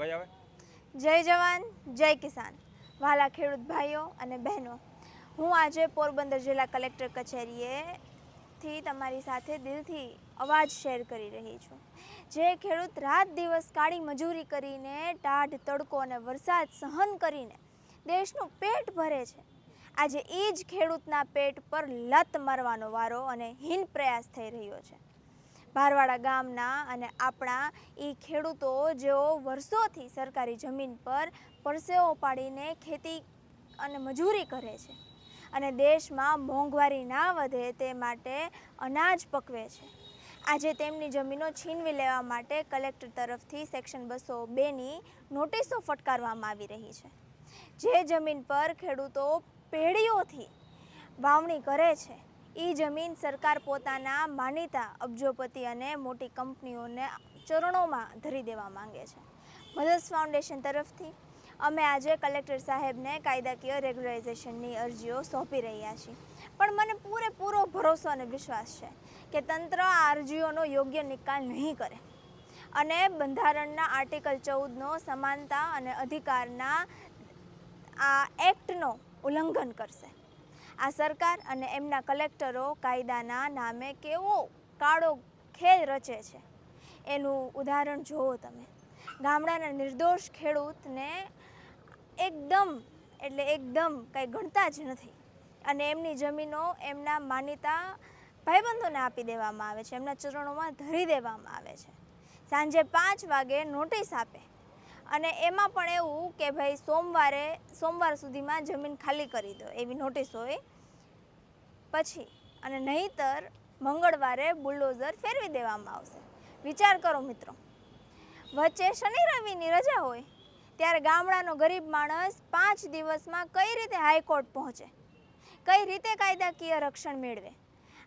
ભાઈ આવે જય જવાન જય કિસાન વાલા ખેડૂત ભાઈઓ અને બહેનો, હું આજે પોરબંદર જિલ્લા કલેક્ટર કચેરીએથી તમારી સાથે દિલથી અવાજ શેર કરી રહી છું. જે ખેડૂત રાત દિવસ કાળી મજૂરી કરીને, ટાઢ તડકો અને વરસાદ સહન કરીને દેશનું પેટ ભરે છે, આજે એ જ ખેડૂતના પેટ પર લત મારવાનો વારો અને હીન પ્રયાસ થઈ રહ્યો છે. ભારવાડા ગામના અને આપણા એ ખેડૂતો જેઓ વર્ષોથી સરકારી જમીન પર પરસેવો પાડીને ખેતી અને મજૂરી કરે છે અને દેશમાં મોંઘવારી ના વધે તે માટે અનાજ પકવે છે, આજે તેમની જમીનો છીનવી લેવા માટે કલેક્ટર તરફથી સેક્શન 202ની નોટિસો ફટકારવામાં આવી રહી છે. જે જમીન પર ખેડૂતો પેઢીઓથી વાવણી કરે છે, એ જમીન સરકાર પોતાના માનીતા અબજોપતિ અને મોટી કંપનીઓને ચરણોમાં ધરી દેવા માંગે છે. મધર્સ ફાઉન્ડેશન તરફથી અમે આજે કલેક્ટર સાહેબને કાયદાકીય રેગ્યુલરાઇઝેશનની અરજીઓ સોંપી રહ્યા છીએ, પણ મને પૂરેપૂરો ભરોસો અને વિશ્વાસ છે કે તંત્ર આ અરજીઓનો યોગ્ય નિકાલ નહીં કરે અને બંધારણના આર્ટિકલ 14નો સમાનતા અને અધિકારના આ એક્ટનો ઉલ્લંઘન કરશે. આ સરકાર અને એમના કલેક્ટરો કાયદાના નામે કેવો કાળો ખેલ રચે છે એનું ઉદાહરણ જુઓ તમે. ગામડાના નિર્દોષ ખેડૂતને એકદમ કંઈ ગણતા જ નથી અને એમની જમીનો એમના માનીતા ભાઈબંધોને આપી દેવામાં આવે છે, એમના ચરણોમાં ધરી દેવામાં આવે છે. સાંજે 5 વાગે નોટિસ આપે અને એમાં પણ એવું કે ભાઈ સોમવાર સુધીમાં જમીન ખાલી કરી દો એવી નોટિસ હોય પછી, અને નહીંતર મંગળવારે બુલડોઝર ફેરવી દેવામાં આવશે. વિચાર કરો મિત્રો, વચ્ચે શનિ રવિની રજા હોય ત્યારે ગામડાનો ગરીબ માણસ 5 દિવસમાં કઈ રીતે હાઈકોર્ટ પહોંચે, કઈ રીતે કાયદાકીય રક્ષણ મેળવે?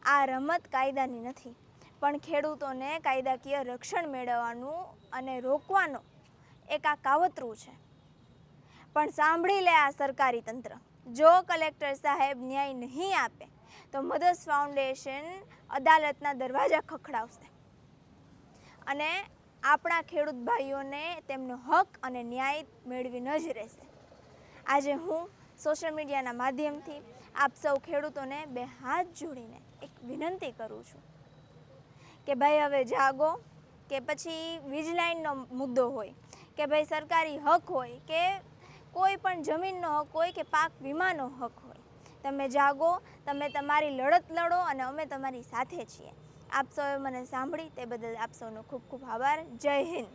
આ રમત કાયદાની નથી, પણ ખેડૂતોને કાયદાકીય રક્ષણ મેળવવાનું અને રોકવાનો એક આ કાવતરું છે. પણ સાંભળી લે આ સરકારી તંત્ર, જો કલેક્ટર સાહેબ ન્યાય નહીં આપે તો મધર્સ ફાઉન્ડેશન અદાલતના દરવાજા ખખડાવશે અને આપણા ખેડૂત ભાઈઓને તેમનો હક અને ન્યાય મેળવીને જ રહેશે. આજે હું સોશિયલ મીડિયાના માધ્યમથી આપ સૌ ખેડૂતોને 2 હાથ જોડીને એક વિનંતી કરું છું કે ભાઈ હવે જાગો, કે પછી વીજ લાઇનનો મુદ્દો હોય કે ભાઈ સરકારી હક હોય કે કોઈ પણ જમીનનો હક હોય કે પાક વીમાનો હક હોય, તમે જાગો, તમે તમારી લડત લડો અને અમે તમારી સાથે છીએ. આપ સૌએ મને સાંભળી તે બદલ આપ સૌનો ખૂબ ખૂબ આભાર. જય હિન્દ.